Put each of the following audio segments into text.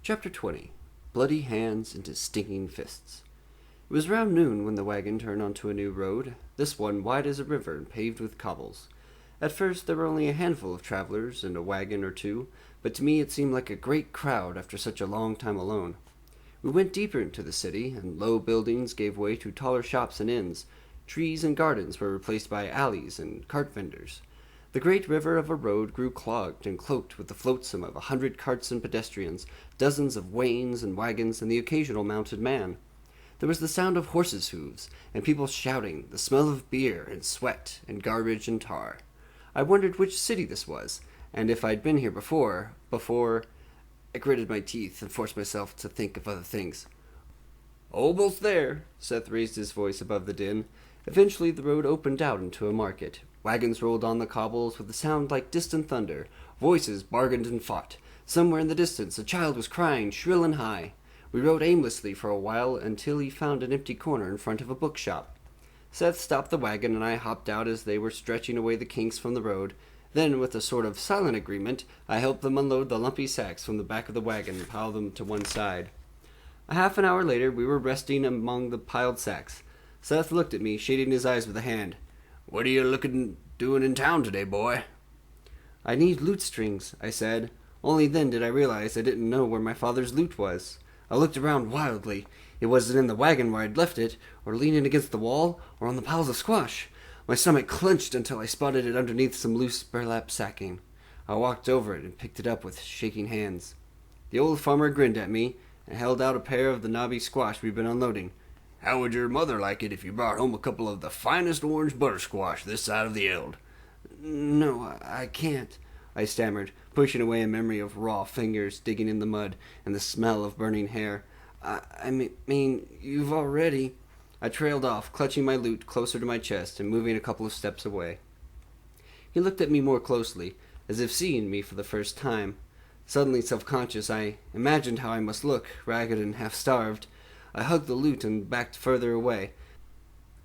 Chapter 20. Bloody Hands into Stinking Fists. It was round noon when the wagon turned onto a new road, this one wide as a river and paved with cobbles. At first there were only a handful of travelers and a wagon or two, but to me it seemed like a great crowd after such a long time alone. We went deeper into the city, and low buildings gave way to taller shops and inns. Trees and gardens were replaced by alleys and cart vendors. The great river of a road grew clogged and cloaked with the flotsam of 100 carts and pedestrians, dozens of wains and wagons, and the occasional mounted man. There was the sound of horses' hooves, and people shouting, the smell of beer and sweat and garbage and tar. I wondered which city this was, and if I'd been here before. I gritted my teeth and forced myself to think of other things. "Almost there." Seth raised his voice above the din. Eventually the road opened out into a market. Wagons rolled on the cobbles with a sound like distant thunder. Voices bargained and fought. Somewhere in the distance a child was crying shrill and high. We rode aimlessly for a while until he found an empty corner in front of a bookshop. Seth stopped the wagon and I hopped out as they were stretching away the kinks from the road. Then, with a sort of silent agreement, I helped them unload the lumpy sacks from the back of the wagon and pile them to one side. A half an hour later we were resting among the piled sacks. Seth looked at me, shading his eyes with a hand. "What are you doing in town today, boy?" "I need lute strings," I said. Only then did I realize I didn't know where my father's lute was. I looked around wildly. It wasn't in the wagon where I'd left it, or leaning against the wall, or on the piles of squash. My stomach clenched until I spotted it underneath some loose burlap sacking. I walked over it and picked it up with shaking hands. The old farmer grinned at me and held out a pair of the knobby squash we'd been unloading. "How would your mother like it if you brought home a couple of the finest orange buttersquash this side of the Eld?" "No, I can't," I stammered, pushing away a memory of raw fingers digging in the mud and the smell of burning hair. I mean, you've already..." I trailed off, clutching my lute closer to my chest and moving a couple of steps away. He looked at me more closely, as if seeing me for the first time. Suddenly self-conscious, I imagined how I must look, ragged and half-starved. I hugged the lute and backed further away.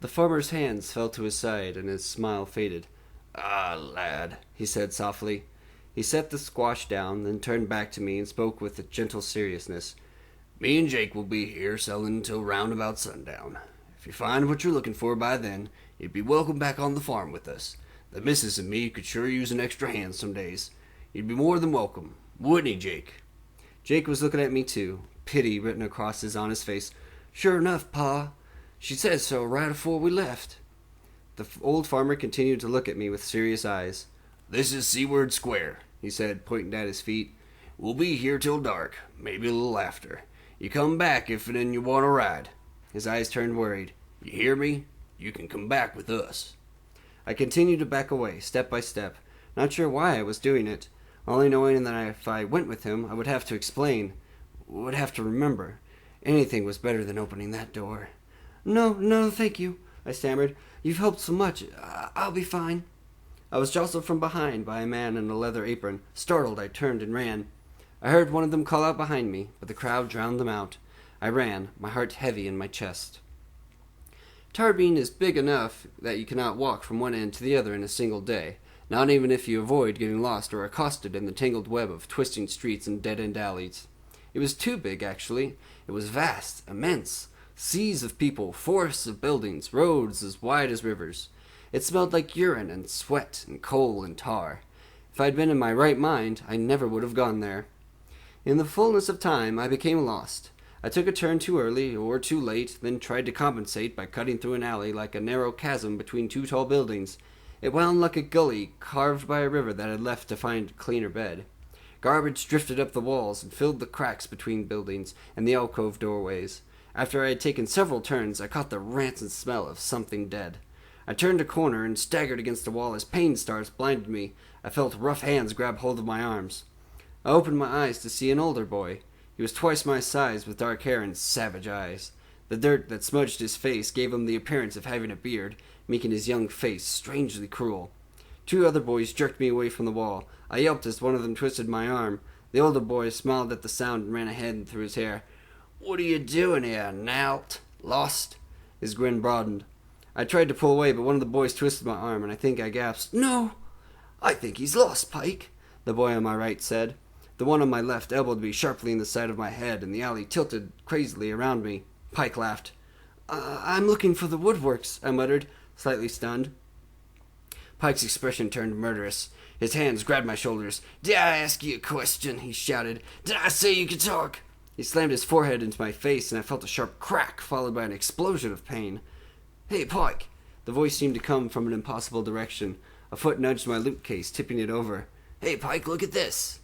The farmer's hands fell to his side, and his smile faded. "Ah, lad," he said softly. He set the squash down, then turned back to me and spoke with a gentle seriousness. "Me and Jake will be here selling until round about sundown. If you find what you're looking for by then, you'd be welcome back on the farm with us. The missus and me could sure use an extra hand some days. You'd be more than welcome, wouldn't he, Jake?" Jake was looking at me too, pity written across his honest face. "Sure enough, Pa. She said so right afore we left." The old farmer continued to look at me with serious eyes. "This is Seaward Square," he said, pointing at his feet. "We'll be here till dark, maybe a little after. You come back if and then you want to ride." His eyes turned worried. "You hear me? You can come back with us." I continued to back away, step by step, not sure why I was doing it, only knowing that if I went with him, I would have to explain, would have to remember. Anything was better than opening that door. No, thank you," I stammered. "You've helped so much. I'll be fine." I was jostled from behind by a man in a leather apron. Startled, I turned and ran. I heard one of them call out behind me, but the crowd drowned them out. I ran, my heart heavy in my chest. Tarbine is big enough that you cannot walk from one end to the other in a single day, not even if you avoid getting lost or accosted in the tangled web of twisting streets and dead-end alleys. It was too big, actually. It was vast, immense. Seas of people, forests of buildings, roads as wide as rivers. It smelled like urine and sweat and coal and tar. If I'd been in my right mind, I never would have gone there. In the fullness of time, I became lost. I took a turn too early or too late, then tried to compensate by cutting through an alley like a narrow chasm between two tall buildings. It wound like a gully carved by a river that had left to find a cleaner bed. Garbage drifted up the walls and filled the cracks between buildings and the alcove doorways. After I had taken several turns, I caught the rancid smell of something dead. I turned a corner and staggered against the wall as pain stars blinded me. I felt rough hands grab hold of my arms. I opened my eyes to see an older boy. He was twice my size, with dark hair and savage eyes. The dirt that smudged his face gave him the appearance of having a beard, making his young face strangely cruel. Two other boys jerked me away from the wall. I yelped as one of them twisted my arm. The older boy smiled at the sound and ran ahead and through his hair. "What are you doing here, Nalt? Lost?" His grin broadened. I tried to pull away, but one of the boys twisted my arm, and I think I gasped, "No!" "I think he's lost, Pike," the boy on my right said. The one on my left elbowed me sharply in the side of my head, and the alley tilted crazily around me. Pike laughed. I'm looking for the woodworks, I muttered, slightly stunned. Pike's expression turned murderous. His hands grabbed my shoulders. "Did I ask you a question?" he shouted. "Did I say you could talk?" He slammed his forehead into my face, and I felt a sharp crack, followed by an explosion of pain. "Hey, Pike!" The voice seemed to come from an impossible direction. A foot nudged my loot case, tipping it over. "Hey, Pike, look at this!"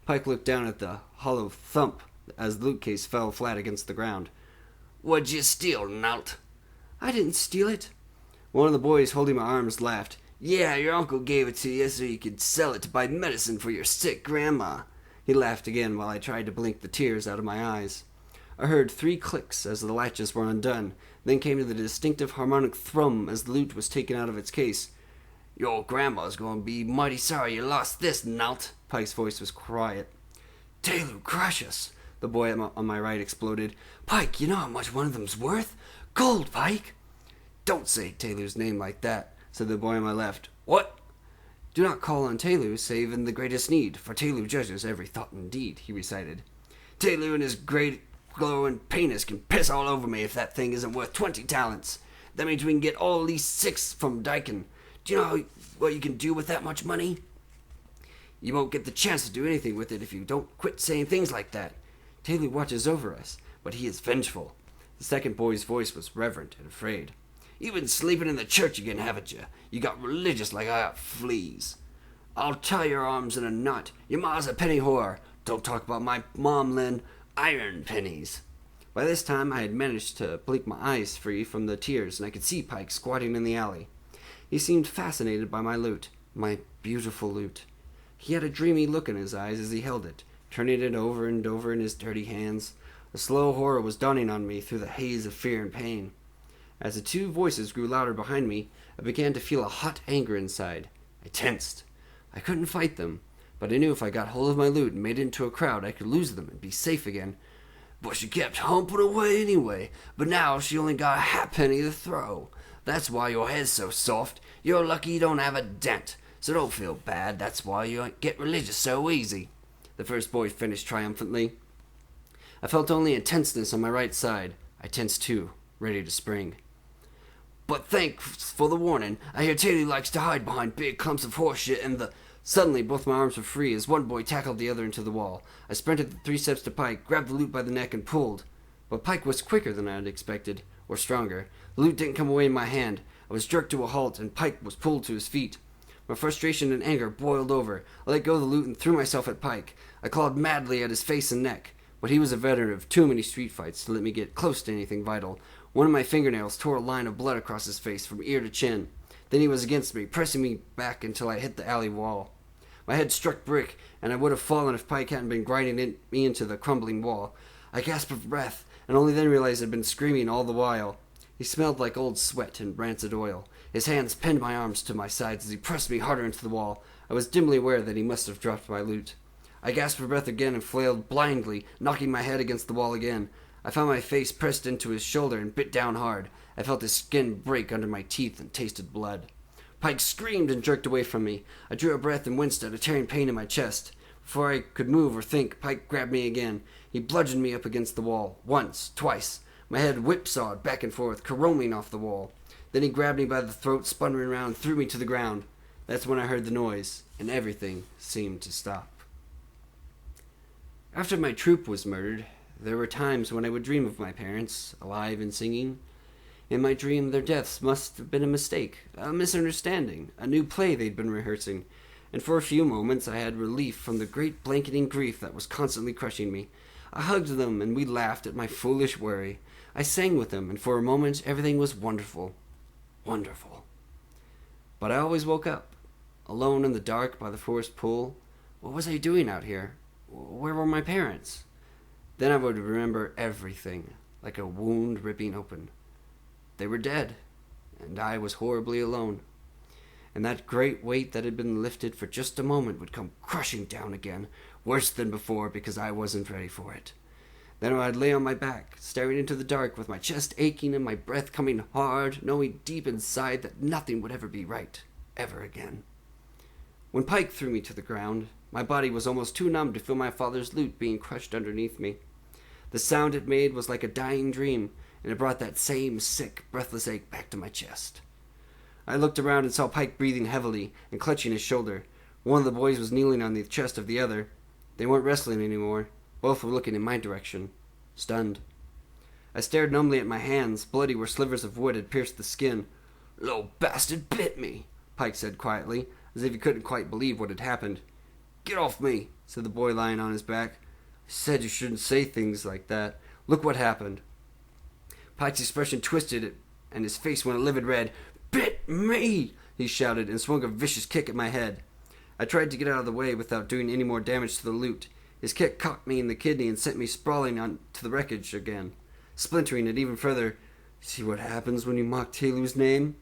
Pike looked down at the hollow thump as the loot case fell flat against the ground. "What'd you steal, Nalt?" "I didn't steal it." One of the boys holding my arms laughed. "Yeah, your uncle gave it to you so you could sell it to buy medicine for your sick grandma." He laughed again while I tried to blink the tears out of my eyes. I heard 3 clicks as the latches were undone. Then came the distinctive harmonic thrum as the loot was taken out of its case. "Your grandma's going to be mighty sorry you lost this, Nalt." Pike's voice was quiet. "Taylor, crush us!" The boy on my right exploded. "Pike, you know how much one of them's worth? Gold, Pike!" "Don't say Taylor's name like that," said the boy on my left. "What?" "Do not call on Taylor save in the greatest need, for Taylor judges every thought and deed," he recited. "Taylor and his great glowing penis can piss all over me if that thing isn't worth 20 talents. That means we can get all at least 6 from Dyken. Do you know what you can do with that much money?" "You won't get the chance to do anything with it if you don't quit saying things like that. Taylor watches over us, but he is vengeful." The second boy's voice was reverent and afraid. "You've been sleeping in the church again, haven't you? You got religious like I got fleas. I'll tie your arms in a knot. Your ma's a penny whore. Don't talk about my mom, Lynn. Iron pennies." By this time I had managed to blink my eyes free from the tears, and I could see Pike squatting in the alley. He seemed fascinated by my loot, my beautiful loot. He had a dreamy look in his eyes as he held it, turning it over and over in his dirty hands. A slow horror was dawning on me through the haze of fear and pain. As the 2 voices grew louder behind me, I began to feel a hot anger inside. I tensed. I couldn't fight them, but I knew if I got hold of my loot and made it into a crowd, I could lose them and be safe again. But she kept humping away anyway, but now she only got a halfpenny to throw. That's why your head's so soft. You're lucky you don't have a dent, so don't feel bad. That's why you get religious so easy," the first boy finished triumphantly. I felt only a tenseness on my right side. I tensed too, ready to spring. "But thanks for the warning. I hear Taylor likes to hide behind big clumps of horseshit and the—" Suddenly, both my arms were free as one boy tackled the other into the wall. I sprinted the 3 steps to Pike, grabbed the loot by the neck, and pulled. But Pike was quicker than I had expected, or stronger. The loot didn't come away in my hand. I was jerked to a halt, and Pike was pulled to his feet. My frustration and anger boiled over. I let go of the loot and threw myself at Pike. I clawed madly at his face and neck, but he was a veteran of too many street fights to let me get close to anything vital. One of my fingernails tore a line of blood across his face from ear to chin. Then he was against me, pressing me back until I hit the alley wall. My head struck brick, and I would have fallen if Pike hadn't been grinding me into the crumbling wall. I gasped for breath, and only then realized I'd been screaming all the while. He smelled like old sweat and rancid oil. His hands pinned my arms to my sides as he pressed me harder into the wall. I was dimly aware that he must have dropped my loot. I gasped for breath again and flailed blindly, knocking my head against the wall again. I found my face pressed into his shoulder and bit down hard. I felt his skin break under my teeth and tasted blood. Pike screamed and jerked away from me. I drew a breath and winced at a tearing pain in my chest. Before I could move or think, Pike grabbed me again. He bludgeoned me up against the wall. Once, twice. My head whipsawed back and forth, caroming off the wall. Then he grabbed me by the throat, spun me around, and threw me to the ground. That's when I heard the noise, and everything seemed to stop. After my troop was murdered, there were times when I would dream of my parents, alive and singing. In my dream, their deaths must have been a mistake, a misunderstanding, a new play they'd been rehearsing, and for a few moments I had relief from the great blanketing grief that was constantly crushing me. I hugged them, and we laughed at my foolish worry. I sang with them, and for a moment everything was wonderful. Wonderful. But I always woke up, alone in the dark by the forest pool. What was I doing out here? Where were my parents? Then I would remember everything, like a wound ripping open. They were dead, and I was horribly alone. And that great weight that had been lifted for just a moment would come crushing down again, worse than before because I wasn't ready for it. Then I'd lay on my back, staring into the dark with my chest aching and my breath coming hard, knowing deep inside that nothing would ever be right, ever again. When Pike threw me to the ground, My body was almost too numb to feel my father's lute being crushed underneath me. The sound it made was like a dying dream, and it brought that same sick, breathless ache back to my chest. I looked around and saw Pike breathing heavily and clutching his shoulder. One of the boys was kneeling on the chest of the other. They weren't wrestling anymore. Both were looking in my direction, stunned. I stared numbly at my hands, bloody where slivers of wood had pierced the skin. "Little bastard bit me," Pike said quietly, as if he couldn't quite believe what had happened. "Get off me," said the boy lying on his back. "I said you shouldn't say things like that. Look what happened." Pike's expression twisted, and his face went a livid red. "Bit me!" he shouted, and swung a vicious kick at my head. I tried to get out of the way without doing any more damage to the lute. His kick caught me in the kidney and sent me sprawling onto the wreckage again, splintering it even further. "See what happens when you mock Telu's name?"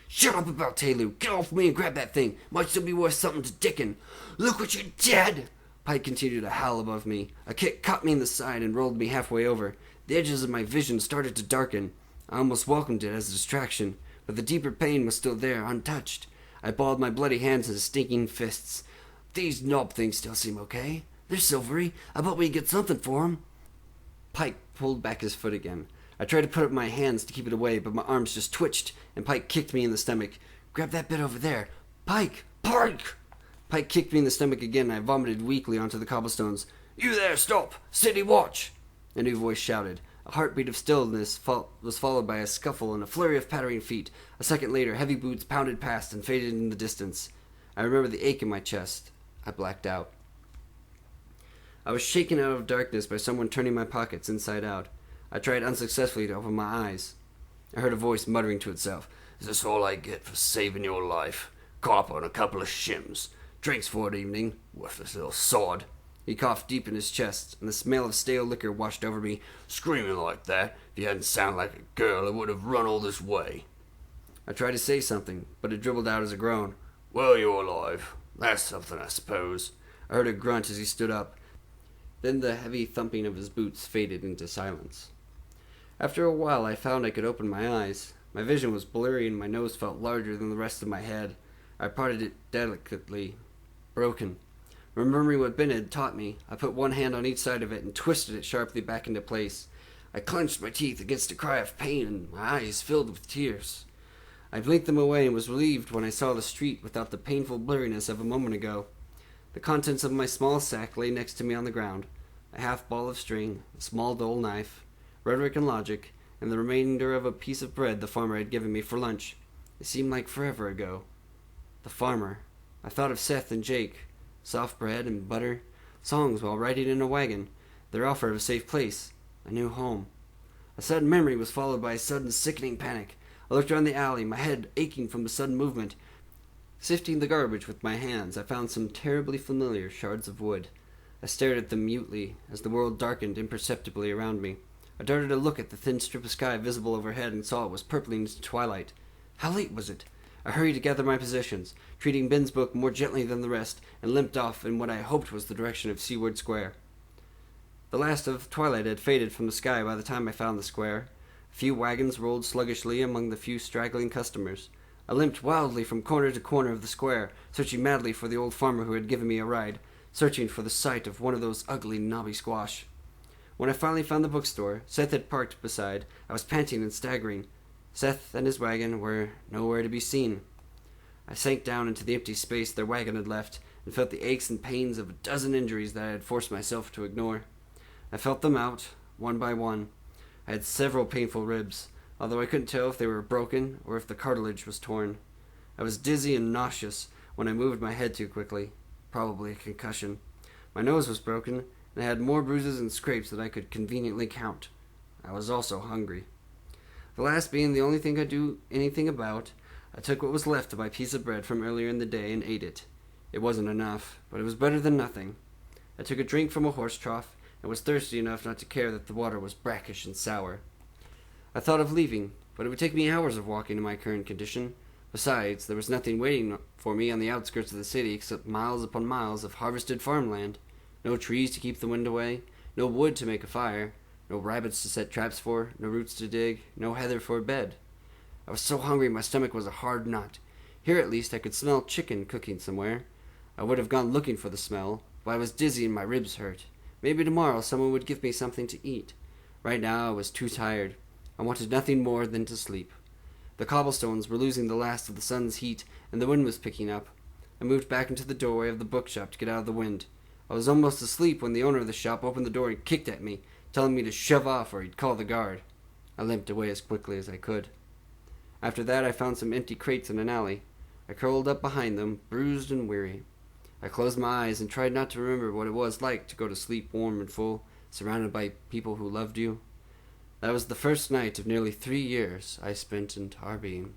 "Shut up about Telu! Get off me and grab that thing! Might still be worth something to Dickon! Look what you did!" Pike continued to howl above me. A kick caught me in the side and rolled me halfway over. The edges of my vision started to darken. I almost welcomed it as a distraction, but the deeper pain was still there, untouched. I balled my bloody hands into stinking fists. "These knob things still seem okay. They're silvery. I bet we can get something for 'em." Pike pulled back his foot again. I tried to put up my hands to keep it away, but my arms just twitched, and Pike kicked me in the stomach. "Grab that bit over there. Pike! Pike!" Pike kicked me in the stomach again, and I vomited weakly onto the cobblestones. "You there, stop! Steady watch!" A new voice shouted. A heartbeat of stillness was followed by a scuffle and a flurry of pattering feet. A second later, heavy boots pounded past and faded in the distance. I remember the ache in my chest. I blacked out. I was shaken out of darkness by someone turning my pockets inside out. I tried unsuccessfully to open my eyes. I heard a voice muttering to itself. "Is this all I get for saving your life? Copper and a couple of shims. Drinks for an evening. Worthless little sod." He coughed deep in his chest, and the smell of stale liquor washed over me. "Screaming like that. If you hadn't sounded like a girl, I would have run all this way." I tried to say something, but it dribbled out as a groan. "Well, you're alive. That's something, I suppose." I heard a grunt as he stood up. Then the heavy thumping of his boots faded into silence. After a while, I found I could open my eyes. My vision was blurry, and my nose felt larger than the rest of my head. I parted it delicately, broken. Remembering what Ben had taught me, I put one hand on each side of it and twisted it sharply back into place. I clenched my teeth against a cry of pain, and my eyes filled with tears. I blinked them away and was relieved when I saw the street without the painful blurriness of a moment ago. The contents of my small sack lay next to me on the ground. A half ball of string, a small dull knife, rhetoric and logic, and the remainder of a piece of bread the farmer had given me for lunch. It seemed like forever ago. The farmer. I thought of Seth and Jake. Soft bread and butter, songs while riding in a wagon, their offer of a safe place, a new home. A sudden memory was followed by a sudden sickening panic. I looked around the alley, my head aching from the sudden movement. Sifting the garbage with my hands, I found some terribly familiar shards of wood. I stared at them mutely as the world darkened imperceptibly around me. I darted a look at the thin strip of sky visible overhead and saw it was purpling into twilight. How late was it? I hurried to gather my possessions, treating Ben's book more gently than the rest, and limped off in what I hoped was the direction of Seaward Square. The last of twilight had faded from the sky by the time I found the square. A few wagons rolled sluggishly among the few straggling customers. I limped wildly from corner to corner of the square, searching madly for the old farmer who had given me a ride, searching for the sight of one of those ugly knobby squash. When I finally found the bookstore, Seth had parked beside. I was panting and staggering. Seth and his wagon were nowhere to be seen. I sank down into the empty space their wagon had left, and felt the aches and pains of a dozen injuries that I had forced myself to ignore. I felt them out, one by one. I had several painful ribs, although I couldn't tell if they were broken or if the cartilage was torn. I was dizzy and nauseous when I moved my head too quickly, probably a concussion. My nose was broken, and I had more bruises and scrapes than I could conveniently count. I was also hungry. The last being the only thing I do anything about, I took what was left of my piece of bread from earlier in the day and ate it. It wasn't enough, but it was better than nothing. I took a drink from a horse trough, and was thirsty enough not to care that the water was brackish and sour. I thought of leaving, but it would take me hours of walking in my current condition. Besides, there was nothing waiting for me on the outskirts of the city except miles upon miles of harvested farmland. No trees to keep the wind away, no wood to make a fire, no rabbits to set traps for, no roots to dig, no heather for a bed. I was so hungry my stomach was a hard knot. Here at least I could smell chicken cooking somewhere. I would have gone looking for the smell, but I was dizzy and my ribs hurt. Maybe tomorrow someone would give me something to eat. Right now I was too tired. I wanted nothing more than to sleep. The cobblestones were losing the last of the sun's heat, and the wind was picking up. I moved back into the doorway of the bookshop to get out of the wind. I was almost asleep when the owner of the shop opened the door and kicked at me, telling me to shove off or he'd call the guard. I limped away as quickly as I could. After that I found some empty crates in an alley. I curled up behind them, bruised and weary. I closed my eyes and tried not to remember what it was like to go to sleep warm and full, surrounded by people who loved you. That was the first night of nearly 3 years I spent in Tarbean.